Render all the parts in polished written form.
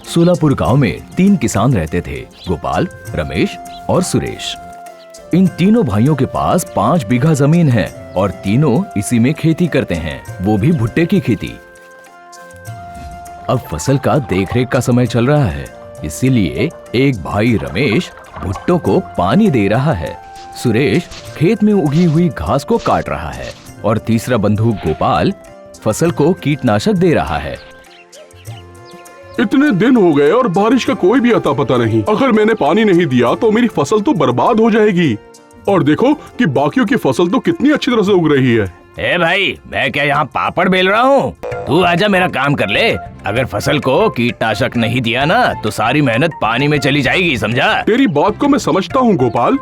सोलापुर गांव में 3 किसान रहते थे, गोपाल, रमेश और सुरेश। इन तीनों भाइयों के पास 5 बीघा जमीन है और तीनों इसी में खेती करते हैं, वो भी भुट्टे की खेती। अब फसल का देखरेख का समय चल रहा है, इसीलिए एक भाई रमेश भुट्टों को पानी दे रहा है, सुरेश खेत में उगी हुई घास को काट रहा है और तीसरा बंधु गोपाल फसल को कीटनाशक दे रहा है। इतने दिन हो गए और बारिश का कोई भी अता पता नहीं। अगर मैंने पानी नहीं दिया तो मेरी फसल तो बर्बाद हो जाएगी। और देखो कि बाकियों की फसल तो कितनी अच्छी तरह से उग रही है। ए भाई, मैं क्या यहाँ पापड़ बेल रहा हूँ? तू आजा मेरा काम कर ले। अगर फसल को कीटनाशक नहीं दिया ना तो सारी मेहनत पानी में चली जाएगी, समझा? तेरी बात को मैं समझता हूँ गोपाल,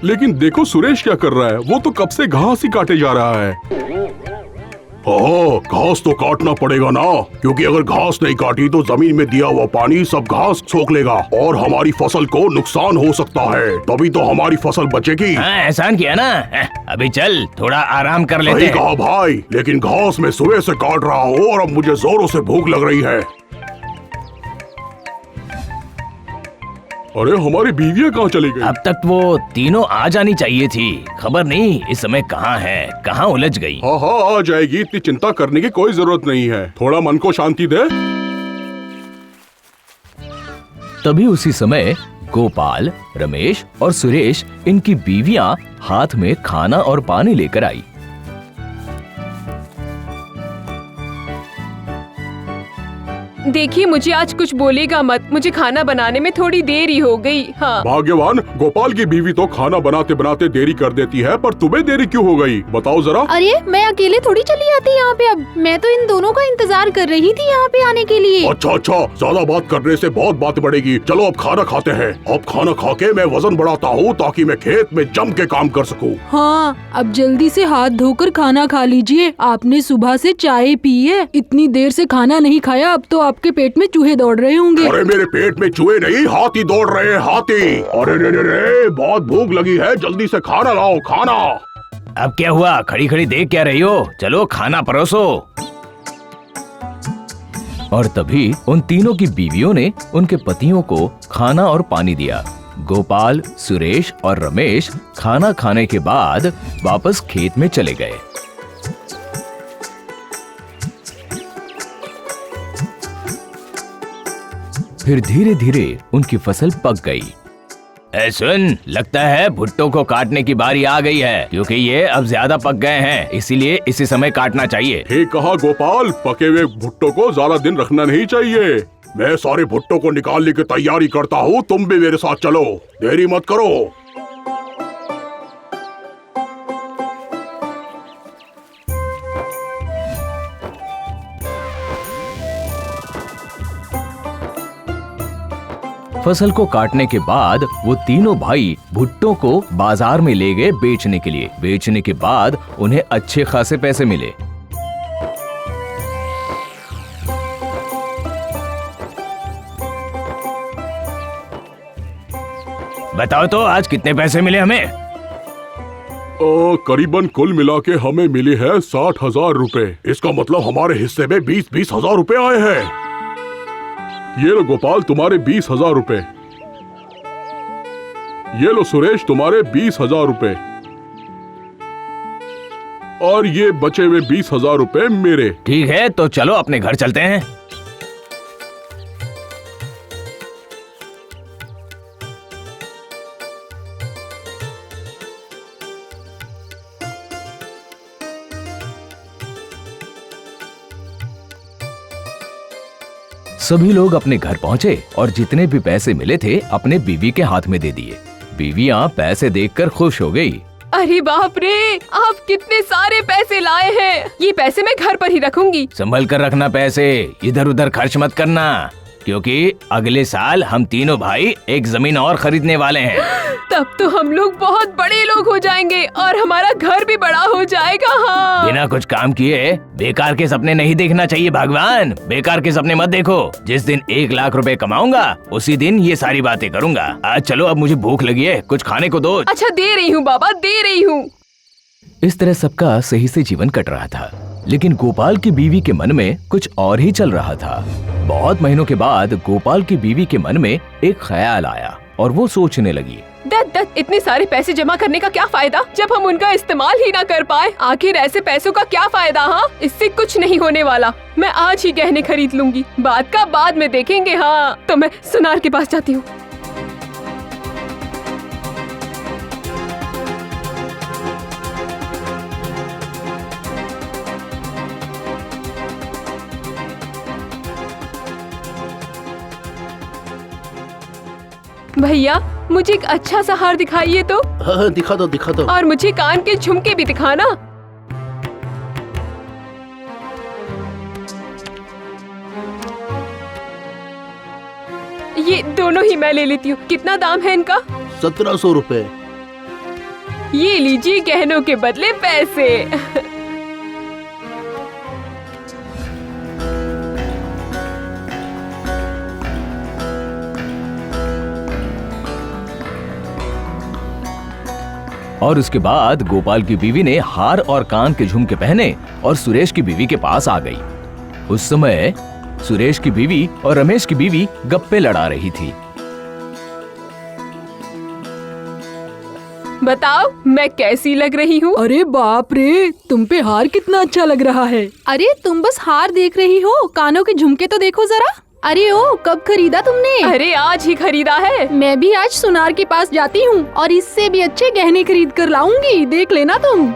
लेकिन देखो सुरेश क्या कर रहा है। वो तो कब से घास ही काटे जा रहा है। ओह, घास तो काटना पड़ेगा ना, क्योंकि अगर घास नहीं काटी तो जमीन में दिया हुआ पानी सब घास सोख लेगा और हमारी फसल को नुकसान हो सकता है। तभी तो हमारी फसल बचेगी। हाँ, एहसान किया ना। अभी चल थोड़ा आराम कर लेते हैं। कहा भाई, लेकिन घास मैं सुबह से काट रहा हूँ और अब मुझे जोरों से भूख लग रही है। अरे हमारी बीवियाँ कहाँ चली गई? अब तक वो तीनों आ जानी चाहिए थी, खबर नहीं इस समय कहाँ है, कहाँ उलझ गई। हाँ हाँ, आ जाएगी, इतनी चिंता करने की कोई जरूरत नहीं है। थोड़ा मन को शांति दे। तभी उसी समय गोपाल, रमेश और सुरेश, इनकी बीवियां हाथ में खाना और पानी लेकर आई। देखिए, मुझे आज कुछ बोलेगा मत, मुझे खाना बनाने में थोड़ी देर ही हो गई। हाँ। भाग्यवान, गोपाल की बीवी तो खाना बनाते बनाते देरी कर देती है, पर तुम्हें देरी क्यों हो गई? बताओ जरा। अरे मैं अकेले थोड़ी चली आती यहाँ पे। अब मैं तो इन दोनों का इंतजार कर रही थी यहाँ पे आने के लिए। अच्छा, ज्यादा बात करने से बहुत बात बढ़ेगी। चलो अब खाना खाते हैं। अब खाना खा के मैं वजन बढ़ाता हूँ ताकि मैं खेत में जम के काम कर सकूँ। हाँ, अब जल्दी से हाथ धोकर खाना खा लीजिए। आपने सुबह से चाय पी है, इतनी देर से खाना नहीं खाया, अब तो आपके पेट में चूहे दौड़ रहे होंगे। अरे मेरे पेट में चूहे नहीं, हाथी दौड़ रहे हैं, हाथी। अरे रे, बहुत भूख लगी है, जल्दी से खाना लाओ, खाना। अब क्या हुआ? खड़ी खड़ी देख क्या रही हो? चलो खाना परोसो। और तभी उन तीनों की बीवियों ने उनके पतियों को खाना और पानी दिया। गोपाल, सुरेश और रमेश खाना खाने के बाद वापस खेत में चले गए। फिर धीरे धीरे उनकी फसल पक गई। सुन, लगता है भुट्टो को काटने की बारी आ गई है, क्योंकि ये अब ज्यादा पक गए हैं, इसीलिए इसी समय काटना चाहिए। ठीक कहा गोपाल, पके हुए भुट्टो को ज्यादा दिन रखना नहीं चाहिए। मैं सारे भुट्टो को निकालने की तैयारी करता हूँ, तुम भी मेरे साथ चलो, देरी मत करो। फसल को काटने के बाद वो तीनों भाई भुट्टो को बाजार में ले गए बेचने के लिए। बेचने के बाद उन्हें अच्छे खासे पैसे मिले। बताओ तो आज कितने पैसे मिले हमें? करीबन कुल मिला के हमें मिली है 60,000 रुपए। इसका मतलब हमारे हिस्से में 20-20 हजार रुपए आए हैं। ये लो गोपाल, तुम्हारे 20,000 रुपए। ये लो सुरेश, तुम्हारे 20,000 रुपए। और ये बचे हुए 20,000 रुपए मेरे। ठीक है, तो चलो अपने घर चलते हैं। सभी लोग अपने घर पहुंचे और जितने भी पैसे मिले थे अपने बीवी के हाथ में दे दिए। बीवियां पैसे देखकर खुश हो गई। अरे बाप रे, आप कितने सारे पैसे लाए हैं। ये पैसे मैं घर पर ही रखूंगी। संभल कर रखना पैसे, इधर उधर खर्च मत करना, क्योंकि अगले साल हम तीनों भाई एक जमीन और खरीदने वाले हैं। तब तो हम लोग बहुत बड़े लोग हो जाएंगे और हमारा घर भी बड़ा हो जाएगा। हाँ। बिना कुछ काम किए बेकार के सपने नहीं देखना चाहिए भगवान। बेकार के सपने मत देखो। जिस दिन 1 लाख रुपए कमाऊंगा उसी दिन ये सारी बातें करूंगा। आज चलो, अब मुझे भूख लगी है, कुछ खाने को दो। अच्छा, दे रही हूँ बाबा, दे रही हूँ। इस तरह सबका सही से जीवन कट रहा था। लेकिन गोपाल की बीवी के मन में कुछ और ही चल रहा था। बहुत महीनों के बाद गोपाल की बीवी के मन में एक ख्याल आया और वो सोचने लगी, दत्त इतने सारे पैसे जमा करने का क्या फायदा जब हम उनका इस्तेमाल ही ना कर पाए। आखिर ऐसे पैसों का क्या फायदा। हाँ, इससे कुछ नहीं होने वाला। मैं आज ही गहने खरीद लूंगी, बात का बाद में देखेंगे। हाँ, तो मैं सुनार के पास जाती हूँ। भैया मुझे एक अच्छा सा हार दिखाइए तो। हाँ, दिखा दो। और मुझे कान के झुमके भी दिखाना। ये दोनों ही मैं ले लेती हूँ। कितना दाम है इनका? 1700 रुपए। ये लीजिए गहनों के बदले पैसे। और उसके बाद गोपाल की बीवी ने हार और कान के झुमके पहने और सुरेश की बीवी के पास आ गई। उस समय सुरेश की बीवी और रमेश की बीवी गप्पे लड़ा रही थी। बताओ मैं कैसी लग रही हूँ? अरे बाप रे, तुम पे हार कितना अच्छा लग रहा है। अरे तुम बस हार देख रही हो, कानों के झुमके तो देखो जरा। अरे ओ, कब खरीदा तुमने? अरे आज ही खरीदा है। मैं भी आज सुनार के पास जाती हूँ और इससे भी अच्छे गहने खरीद कर लाऊंगी, देख लेना तुम।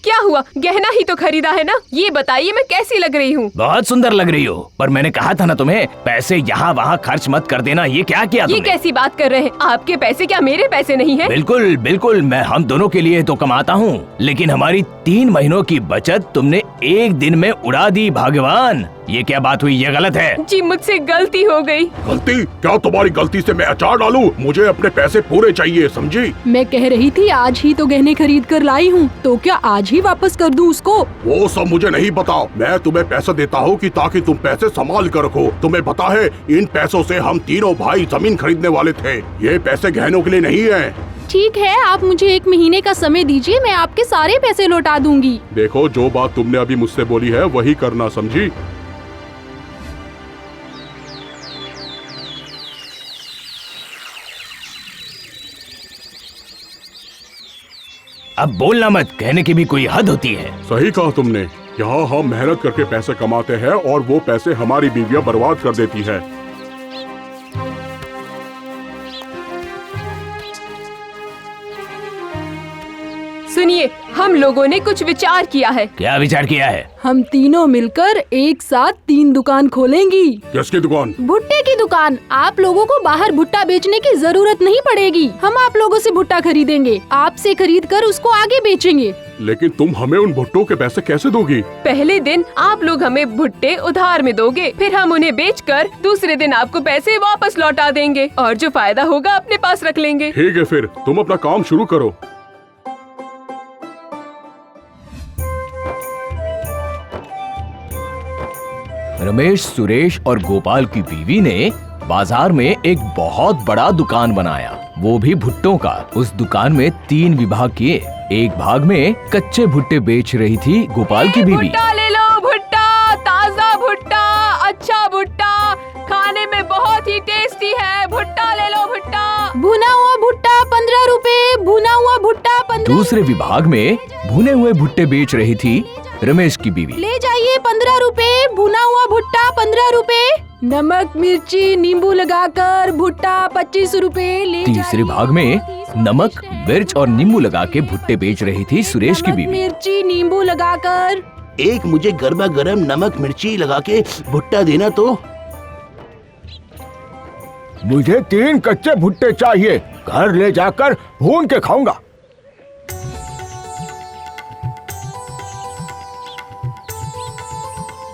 क्या हुआ? गहना ही तो खरीदा है ना। ये बताइए मैं कैसी लग रही हूँ? बहुत सुंदर लग रही हो, पर मैंने कहा था ना तुम्हें पैसे यहाँ वहाँ खर्च मत कर देना। ये क्या किया ये तुमने? कैसी बात कर रहे हैं? आपके पैसे क्या मेरे पैसे नहीं है? बिल्कुल बिल्कुल, मैं हम दोनों के लिए तो कमाता हूँ, लेकिन हमारी 3 महीनों की बचत तुमने एक दिन में उड़ा दी। भगवान, ये क्या बात हुई? ये गलत है। जी मुझसे गलती हो गई। गलती? क्या तुम्हारी गलती से मैं अचार डालूं? मुझे अपने पैसे पूरे चाहिए, समझी? मैं कह रही थी आज ही तो गहने खरीद कर लाई हूँ, तो क्या आज ही वापस कर दूँ उसको? वो सब मुझे नहीं पता। मैं तुम्हें पैसे देता हूँ कि ताकि तुम पैसे संभाल कर रखो। तुम्हें पता है, इन पैसों से हम तीनों भाई जमीन खरीदने वाले थे। ये पैसे गहनों के लिए नहीं है। ठीक है, आप मुझे 1 महीने का समय दीजिए, मैं आपके सारे पैसे लौटा दूंगी। देखो, जो बात तुमने अभी मुझसे बोली है वही करना, समझी? अब बोलना मत, कहने की भी कोई हद होती है। सही कहा तुमने। यहाँ हम मेहनत करके पैसे कमाते हैं और वो पैसे हमारी बीवियाँ बर्बाद कर देती है। सुनिए, हम लोगों ने कुछ विचार किया है। क्या विचार किया है? हम तीनों मिलकर एक साथ 3 दुकान खोलेंगी। किसकी दुकान? भुट्टे की दुकान। आप लोगों को बाहर भुट्टा बेचने की जरूरत नहीं पड़ेगी। हम आप लोगों से भुट्टा खरीदेंगे, आपसे खरीद कर उसको आगे बेचेंगे। लेकिन तुम हमें उन भुट्टों के पैसे कैसे दोगी? पहले दिन आप लोग हमें भुट्टे उधार में दोगे, फिर हम उन्हें बेचकर दूसरे दिन आपको पैसे वापस लौटा देंगे और जो फायदा होगा अपने पास रख लेंगे। ठीक है, फिर तुम अपना काम शुरू करो। रमेश, सुरेश और गोपाल की बीवी ने बाजार में एक बहुत बड़ा दुकान बनाया, वो भी भुट्टों का। उस दुकान में 3 विभाग किए। एक भाग में कच्चे भुट्टे बेच रही थी गोपाल की बीवी। भुट्टा ले लो, भुट्टा, ताजा भुट्टा, अच्छा भुट्टा, खाने में बहुत ही टेस्टी है। भुट्टा ले लो, भुट्टा। भुना हुआ भुट्टा 15 रुपए, भुना हुआ भुट्टा 15। दूसरे विभाग में भुने हुए भुट्टे बेच रही थी रमेश की बीवी। ले जाइए 15 रुपए, भुना हुआ भुट्टा 15 रुपए। नमक मिर्ची नींबू लगाकर भुट्टा 25 रुपए। ले तीसरे भाग में नमक मिर्च और नींबू लगा के भुट्टे बेच रही थी सुरेश की बीवी। मिर्ची नींबू लगाकर। एक मुझे गर्मा गर्म नमक मिर्ची लगा के भुट्टा देना तो। मुझे 3 कच्चे भुट्टे चाहिए, घर ले जाकर भून के खाऊंगा।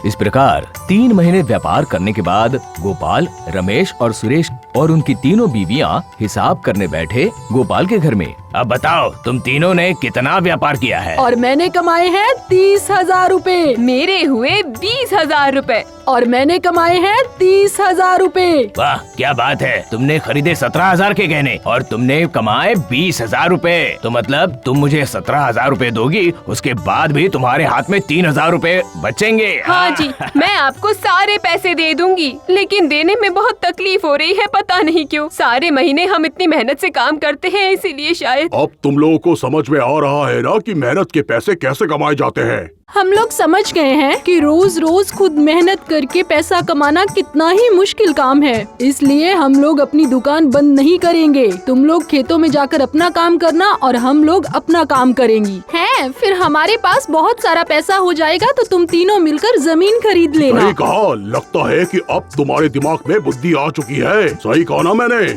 इस प्रकार 3 महीने व्यापार करने के बाद गोपाल, रमेश और सुरेश और उनकी तीनों बीवियां हिसाब करने बैठे गोपाल के घर में। अब बताओ तुम तीनों ने कितना व्यापार किया है? और मैंने कमाए हैं 30,000 रूपए। मेरे हुए 20,000 रूपए। और मैंने कमाए हैं 30,000 रूपए। वाह क्या बात है, तुमने खरीदे 17,000 के गहने और तुमने कमाए 20,000 रूपए। तो मतलब तुम मुझे 17,000 रूपए दोगी, उसके बाद भी तुम्हारे हाथ में 3,000 रूपए बचेंगे। हाँ जी, मैं आपको सारे पैसे दे दूंगी, लेकिन देने में बहुत तकलीफ हो रही है, पता नहीं क्यों। सारे महीने हम इतनी मेहनत से काम करते हैं, इसीलिए शायद। अब तुम लोगों को समझ में आ रहा है ना कि मेहनत के पैसे कैसे कमाए जाते हैं। हम लोग समझ गए हैं कि रोज रोज खुद मेहनत करके पैसा कमाना कितना ही मुश्किल काम है। इसलिए हम लोग अपनी दुकान बंद नहीं करेंगे। तुम लोग खेतों में जाकर अपना काम करना और हम लोग अपना काम करेंगी। हैं? फिर हमारे पास बहुत सारा पैसा हो जाएगा तो तुम तीनों मिलकर जमीन खरीद लेना। सही कहा, लगता है कि अब तुम्हारे दिमाग में बुद्धि आ चुकी है। सही कहा ना मैंने?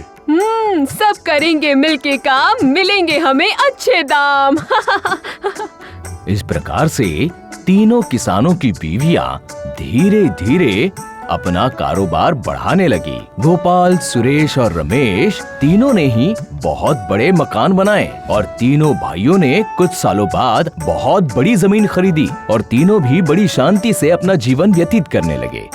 सब करेंगे मिलके काम, मिलेंगे हमें अच्छे दाम। इस प्रकार से तीनों किसानों की बीवियां धीरे धीरे अपना कारोबार बढ़ाने लगी। गोपाल, सुरेश और रमेश तीनों ने ही बहुत बड़े मकान बनाए और तीनों भाइयों ने कुछ सालों बाद बहुत बड़ी जमीन खरीदी और तीनों भी बड़ी शांति से अपना जीवन व्यतीत करने लगे।